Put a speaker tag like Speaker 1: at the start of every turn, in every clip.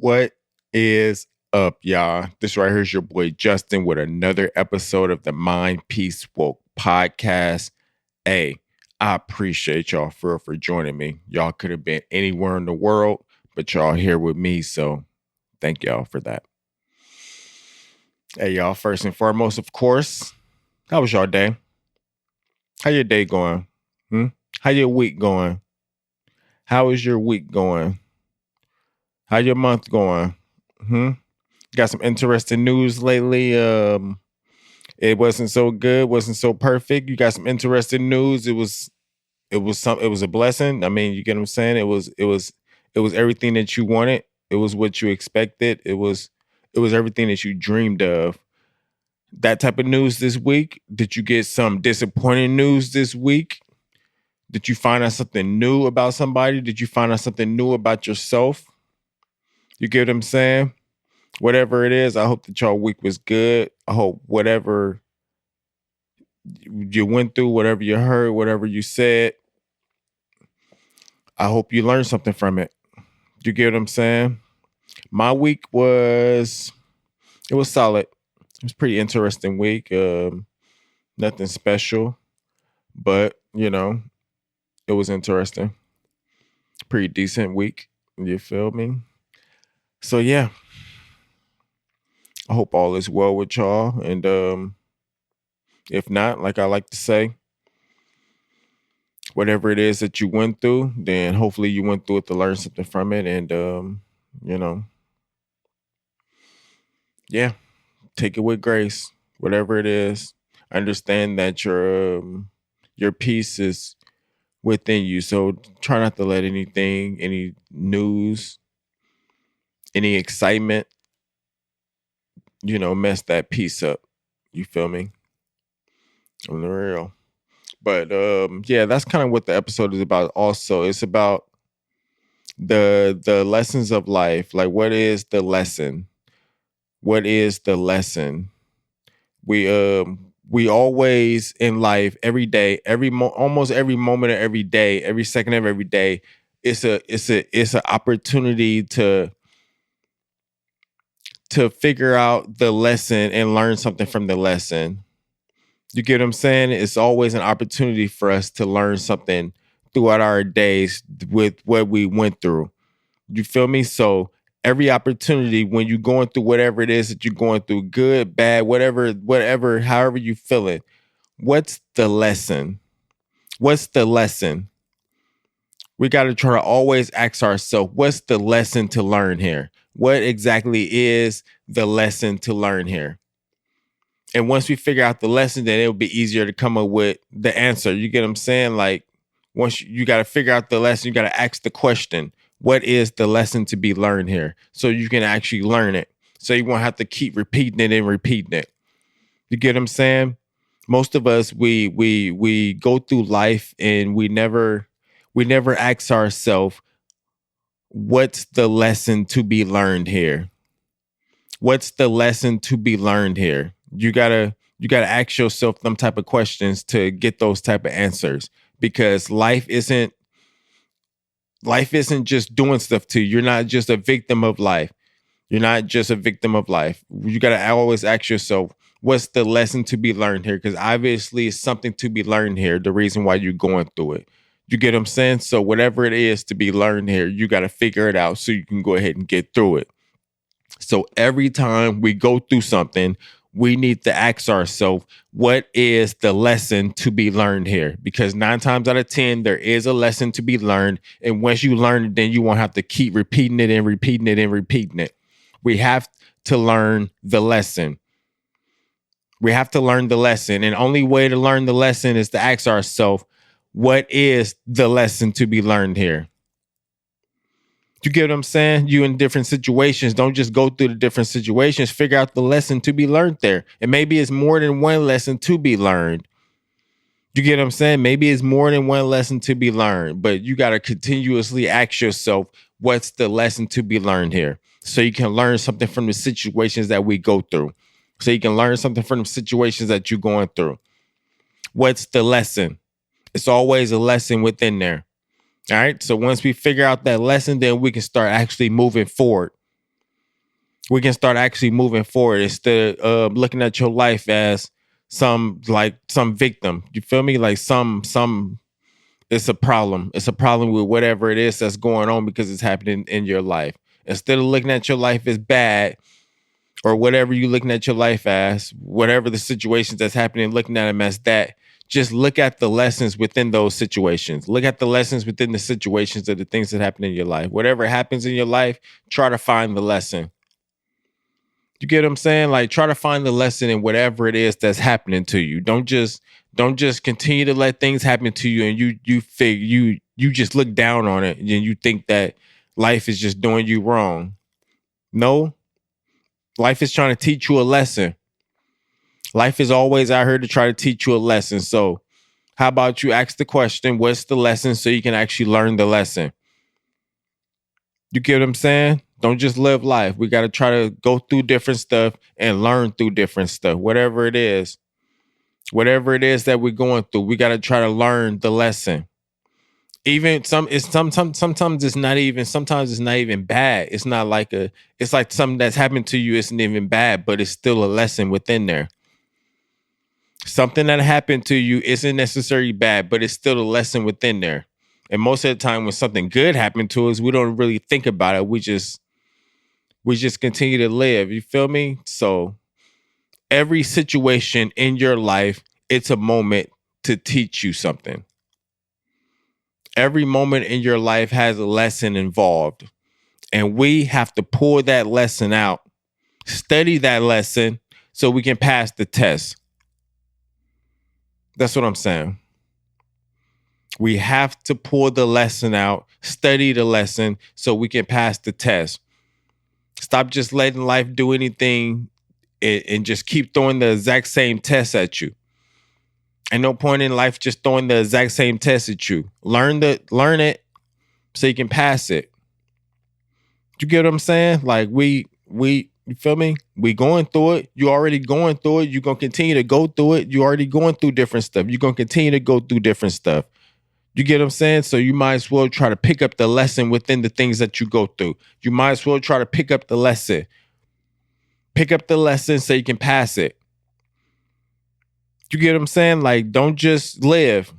Speaker 1: What is up, y'all? This right here is your boy Justin with another episode of the Mind Peace Woke podcast. Hey, I appreciate y'all for joining me. Y'all could have been anywhere in the world, but y'all here with me, so thank y'all for that. Hey, y'all, first and foremost, of course, how was y'all day? How your day going? How your week going? How is your week going? How your month going? Got some interesting news lately. It wasn't so good, wasn't so perfect. You got some interesting news. It was a blessing. I mean, you get what I'm saying? It was everything that you wanted. It was what you expected. It was everything that you dreamed of. That type of news this week. Did you get some disappointing news this week? Did you find out something new about somebody? Did you find out something new about yourself? You get what I'm saying? Whatever it is, I hope that y'all week was good. I hope whatever you went through, whatever you heard, whatever you said, I hope you learned something from it. You get what I'm saying? My week was solid. It was a pretty interesting week. Nothing special, but it was interesting. Pretty decent week. You feel me? So yeah. I hope all is well with y'all. And if not, like I like to say, whatever it is that you went through, then hopefully you went through it to learn something from it. And yeah, take it with grace. Whatever it is, understand that your peace is within you. So try not to let anything, any news, any excitement, mess that peace up. You feel me? On the real. But yeah, that's kind of what the episode is about. Also, it's about the lessons of life. Like, what is the lesson? What is the lesson? We always in life, every day, almost every moment of every day, every second of every day, it's an opportunity to figure out the lesson and learn something from the lesson. You get what I'm saying? It's always an opportunity for us to learn something throughout our days with what we went through. You feel me? So every opportunity when you're going through whatever it is that you're going through, good, bad, whatever, however you feel it, what's the lesson? What's the lesson? We got to try to always ask ourselves, what's the lesson to learn here? What exactly is the lesson to learn here? And once we figure out the lesson, then it'll be easier to come up with the answer. You get what I'm saying? Like, once you got to figure out the lesson, you got to ask the question, what is the lesson to be learned here? So you can actually learn it. So you won't have to keep repeating it and repeating it. You get what I'm saying? Most of us, we go through life and we never ask ourselves, what's the lesson to be learned here? What's the lesson to be learned here? You gotta ask yourself them type of questions to get those type of answers, because life isn't just doing stuff to you. You're not just a victim of life. You're not just a victim of life. You gotta always ask yourself, what's the lesson to be learned here? Because obviously it's something to be learned here. The reason why you're going through it. You get what I'm saying? So whatever it is to be learned here, you got to figure it out so you can go ahead and get through it. So every time we go through something, we need to ask ourselves, what is the lesson to be learned here? Because 9 times out of 10, there is a lesson to be learned. And once you learn it, then you won't have to keep repeating it and repeating it and repeating it. We have to learn the lesson. We have to learn the lesson. And the only way to learn the lesson is to ask ourselves, what is the lesson to be learned here? You get what I'm saying? You in different situations. Don't just go through the different situations. Figure out the lesson to be learned there. And maybe it's more than one lesson to be learned. You get what I'm saying? Maybe it's more than one lesson to be learned, but you got to continuously ask yourself, what's the lesson to be learned here? So you can learn something from the situations that we go through. So you can learn something from the situations that you're going through. What's the lesson? It's always a lesson within there. All right. So once we figure out that lesson, then we can start actually moving forward. we can start actually moving forward instead of looking at your life as some victim. You feel me? Like some it's a problem. It's a problem with whatever it is that's going on because it's happening in your life. Instead of looking at your life as bad or whatever you're looking at your life as, whatever the situations that's happening, looking at them as that, just look at the lessons within those situations. Look at the lessons within the situations of the things that happen in your life. Whatever happens in your life, try to find the lesson. You get what I'm saying? Like, try to find the lesson in whatever it is that's happening to you. Don't just continue to let things happen to you and you just look down on it and you think that life is just doing you wrong. No. Life is trying to teach you a lesson. Life is always out here to try to teach you a lesson. So how about you ask the question, what's the lesson, so you can actually learn the lesson? You get what I'm saying? Don't just live life. We got to try to go through different stuff and learn through different stuff. Whatever it is that we're going through, we got to try to learn the lesson. Even sometimes it's not even bad. It's not like it's like something that's happened to you isn't even bad, but it's still a lesson within there. Something that happened to you isn't necessarily bad, but it's still a lesson within there. And most of the time when something good happened to us, we don't really think about it. We just continue to live. You feel me? So every situation in your life, it's a moment to teach you something. Every moment in your life has a lesson involved. And we have to pull that lesson out, study that lesson so we can pass the test. That's what I'm saying. We have to pull the lesson out, study the lesson so we can pass the test. Stop just letting life do anything and just keep throwing the exact same test at you. And no point in life just throwing the exact same test at you. Learn it so you can pass it. You get what I'm saying? Like we you feel me? We going through it. You already going through it. You're going to continue to go through it. You already going through different stuff. You're going to continue to go through different stuff. You get what I'm saying? So you might as well try to pick up the lesson within the things that you go through. You might as well try to pick up the lesson. Pick up the lesson so you can pass it. You get what I'm saying? Like, don't just live.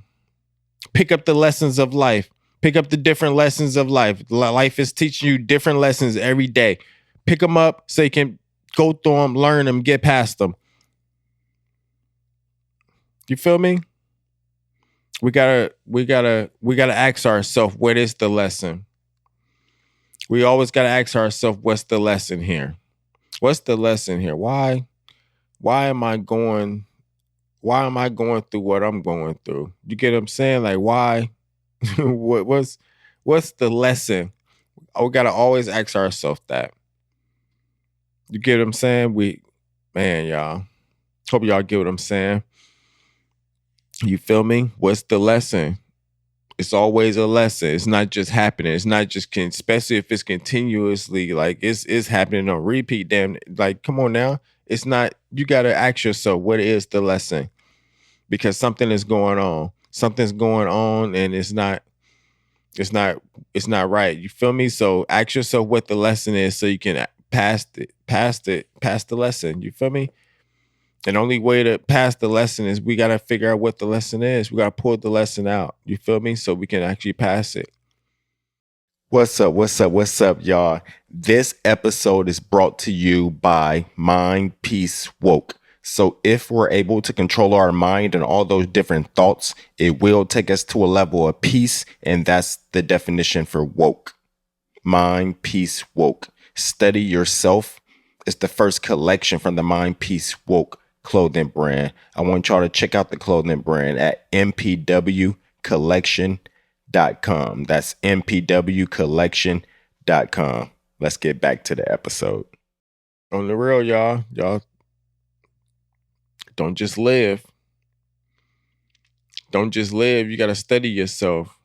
Speaker 1: Pick up the lessons of life. Pick up the different lessons of life. Life is teaching you different lessons every day. Pick them up so you can go through them, learn them, get past them. You feel me? We gotta ask ourselves, what is the lesson? We always gotta ask ourselves, what's the lesson here? What's the lesson here? Why am I going through what I'm going through? You get what I'm saying? Like, why? what's the lesson? We gotta always ask ourselves that. You get what I'm saying? Y'all. Hope y'all get what I'm saying. You feel me? What's the lesson? It's always a lesson. It's not just happening. It's not just especially if it's continuously like it's happening on repeat. Damn, like, come on now. It's not. You gotta ask yourself, what is the lesson? Because something is going on. Something's going on, and it's not right. You feel me? So ask yourself what the lesson is, so you can pass the lesson. You feel me? And the only way to pass the lesson is we got to figure out what the lesson is. We got to pull the lesson out. You feel me? So we can actually pass it. What's up, y'all? This episode is brought to you by Mind Peace Woke. So if we're able to control our mind and all those different thoughts, it will take us to a level of peace. And that's the definition for woke. Mind Peace Woke. Study Yourself. It's the first collection from the Mind Peace Woke clothing brand. I want y'all to check out the clothing brand at mpwcollection.com. That's mpwcollection.com. Let's get back to the episode. On the real, y'all don't just live. Don't just live. You got to study yourself.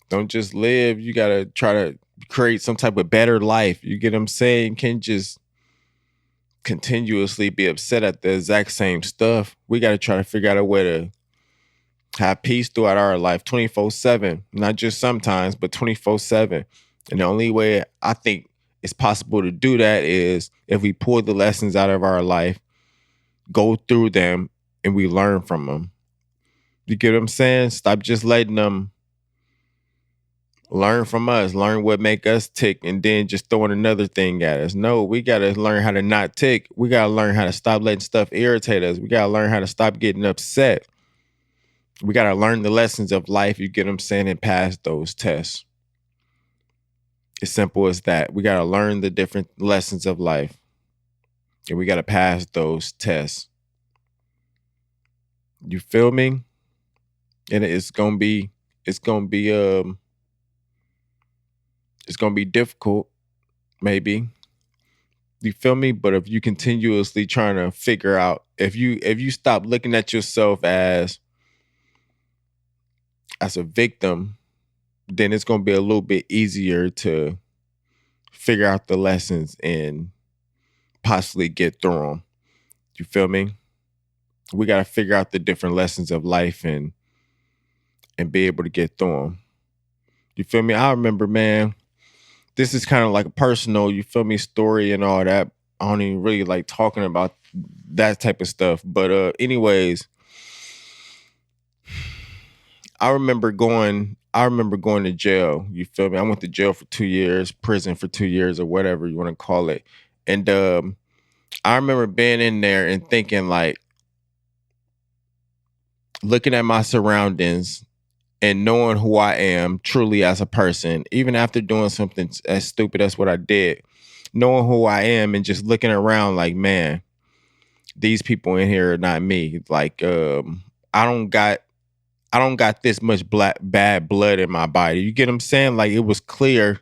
Speaker 1: Don't just live. You got to try to create some type of better life. You get what I'm saying? You can't just continuously be upset at the exact same stuff. We got to try to figure out a way to have peace throughout our life 24/7, not just sometimes, but 24/7. And the only way I think it's possible to do that is if we pull the lessons out of our life, go through them, and we learn from them. You get what I'm saying? Stop just letting them learn from us, learn what make us tick, and then just throwing another thing at us. No, we got to learn how to not tick. We got to learn how to stop letting stuff irritate us. We got to learn how to stop getting upset. We got to learn the lessons of life, you get what I'm saying, and pass those tests. As simple as that. We got to learn the different lessons of life, and we got to pass those tests. You feel me? And it's gonna be difficult, maybe. You feel me? But if you continuously trying to figure out, if you stop looking at yourself as a victim, then it's gonna be a little bit easier to figure out the lessons and possibly get through them. You feel me? We gotta figure out the different lessons of life and be able to get through them. You feel me? I remember, man, this is kind of like a personal, you feel me, story and all that. I don't even really like talking about that type of stuff. But anyways, I remember going to jail. You feel me? I went to jail for 2 years, prison for 2 years, or whatever you want to call it. And I remember being in there and thinking, like, looking at my surroundings and knowing who I am truly as a person, even after doing something as stupid as what I did, knowing who I am and just looking around like, man, these people in here are not me. Like, I don't got this much bad blood in my body. You get what I'm saying? Like, it was clear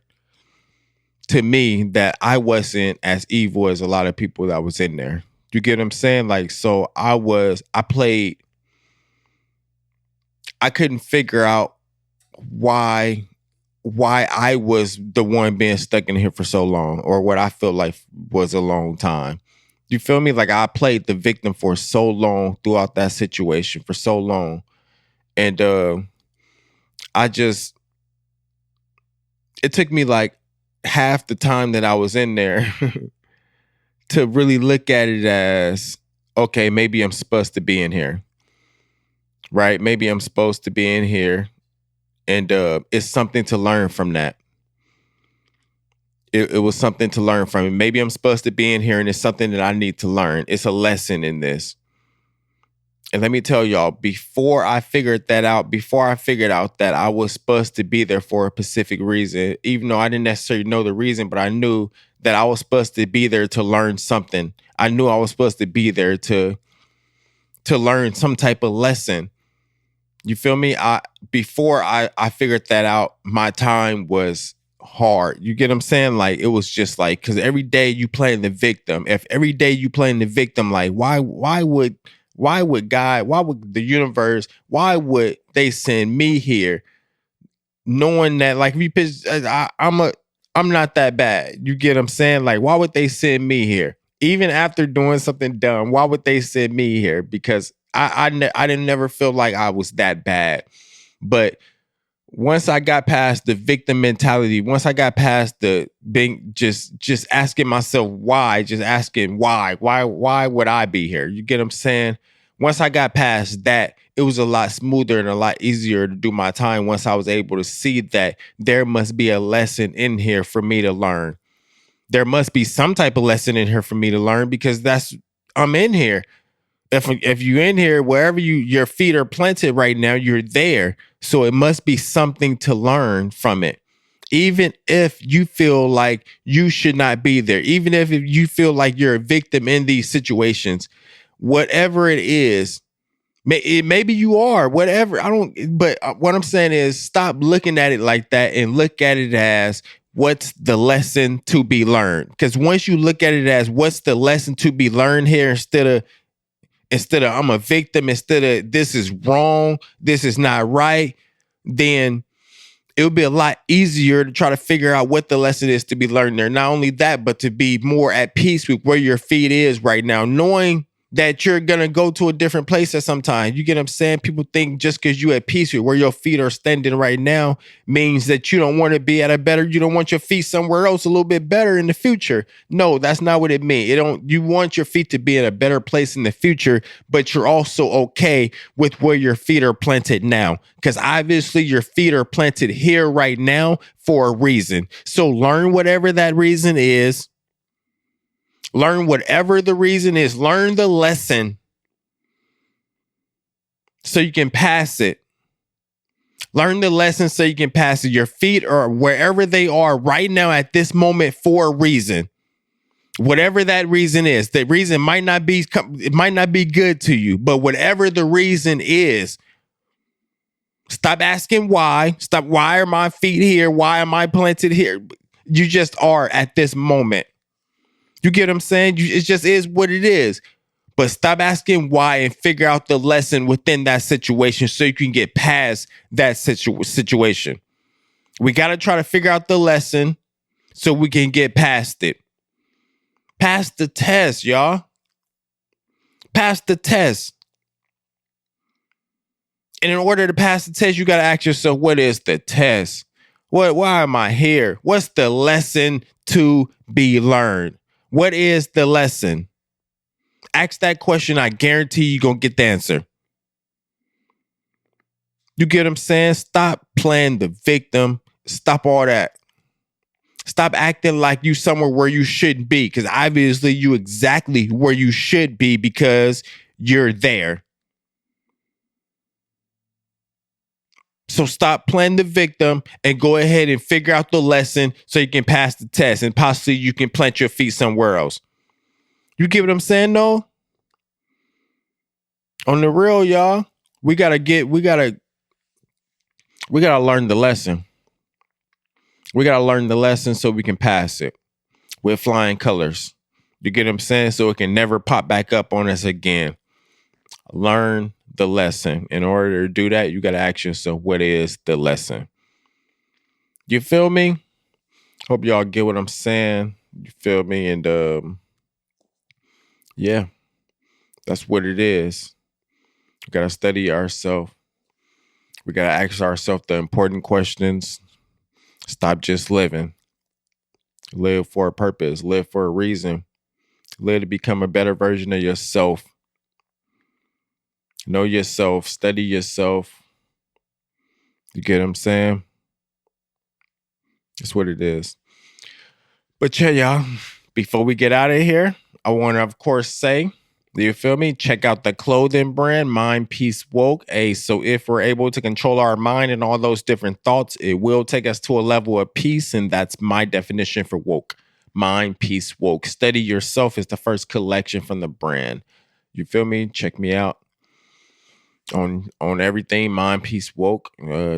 Speaker 1: to me that I wasn't as evil as a lot of people that was in there. You get what I'm saying? Like, so I couldn't figure out why I was the one being stuck in here for so long, or what I feel like was a long time. You feel me? Like, I played the victim for so long throughout that situation, for so long. And it took me like half the time that I was in there to really look at it as, okay, maybe I'm supposed to be in here. Right? Maybe I'm supposed to be in here, and it's something to learn from that. It was something to learn from it. Maybe I'm supposed to be in here, and it's something that I need to learn. It's a lesson in this. And let me tell y'all, before I figured out that I was supposed to be there for a specific reason, even though I didn't necessarily know the reason, but I knew that I was supposed to be there to learn something. I knew I was supposed to be there to learn some type of lesson. You feel me? Before I figured that out, my time was hard. You get what I'm saying? Like, it was just like, because every day you playing the victim. If every day you playing the victim, like, why would God, why would the universe, why would they send me here, knowing that, like, I'm not that bad. You get what I'm saying? Like, why would they send me here? Even after doing something dumb, why would they send me here? Because I didn't never feel like I was that bad. But once I got past the victim mentality, once I got past the being just asking myself why, just asking why would I be here? You get what I'm saying? Once I got past that, it was a lot smoother and a lot easier to do my time once I was able to see that there must be a lesson in here for me to learn. There must be some type of lesson in here for me to learn, because I'm in here. If you're in here, wherever your feet are planted right now, you're there. So it must be something to learn from it. Even if you feel like you should not be there, even if you feel like you're a victim in these situations, whatever it is, maybe you are, whatever. But what I'm saying is, stop looking at it like that and look at it as, what's the lesson to be learned? Because once you look at it as what's the lesson to be learned here, instead of I'm a victim, instead of this is wrong, this is not right, then it would be a lot easier to try to figure out what the lesson is to be learned there. Not only that, but to be more at peace with where your feet is right now, knowing that you're gonna go to a different place at some time. You get what I'm saying? People think just because you at peace with where your feet are standing right now means that you don't want to be at a better, you don't want your feet somewhere else a little bit better in the future. No, that's not what it means. It don't, you want your feet to be in a better place in the future, but you're also okay with where your feet are planted now. Because obviously your feet are planted here right now for a reason. So learn whatever that reason is. Learn whatever the reason is. Learn the lesson so you can pass it. Learn the lesson so you can pass it. Your feet are wherever they are right now at this moment for a reason. Whatever that reason is, the reason might not be, it might not be good to you, but whatever the reason is, stop asking why. Stop. Why are my feet here? Why am I planted here? You just are at this moment. You get what I'm saying? It just is what it is. But stop asking why and figure out the lesson within that situation so you can get past that situation. We got to try to figure out the lesson so we can get past it. Pass the test, y'all. Pass the test. And in order to pass the test, you got to ask yourself, what is the test? Why am I here? What's the lesson to be learned? What is the lesson? Ask that question. I guarantee you're going to get the answer. You get what I'm saying? Stop playing the victim. Stop all that. Stop acting like you somewhere where you shouldn't be, because obviously you exactly where you should be because you're there. So stop playing the victim and go ahead and figure out the lesson so you can pass the test and possibly you can plant your feet somewhere else. You get what I'm saying, though? On the real, y'all, we gotta learn the lesson. We gotta learn the lesson so we can pass it with flying colors. You get what I'm saying? So it can never pop back up on us again. Learn the lesson. In order to do that, you gotta ask yourself, what is the lesson? You feel me? Hope y'all get what I'm saying. You feel me? And yeah, that's what it is. We gotta study ourselves. We gotta ask ourselves the important questions. Stop just living. Live for a purpose. Live for a reason. Live to become a better version of yourself. Know yourself. Study yourself. You get what I'm saying? That's what it is. But yeah, y'all, before we get out of here, I want to, of course, say, you feel me? Check out the clothing brand, Mind Peace Woke. Hey, so if we're able to control our mind and all those different thoughts, it will take us to a level of peace. And that's my definition for woke. Mind Peace Woke. Study Yourself is the first collection from the brand. You feel me? Check me out on everything, Mind Peace Woke.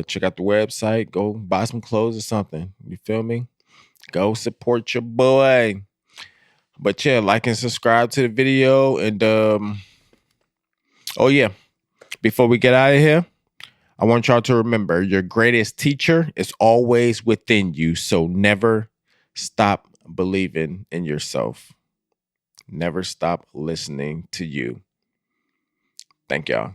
Speaker 1: Check out the website. Go buy some clothes or something. You feel me? Go support your boy. But yeah, like and subscribe to the video. And oh yeah, before we get out of here, I want y'all to remember your greatest teacher is always within you. So never stop believing in yourself. Never stop listening to you. Thank y'all.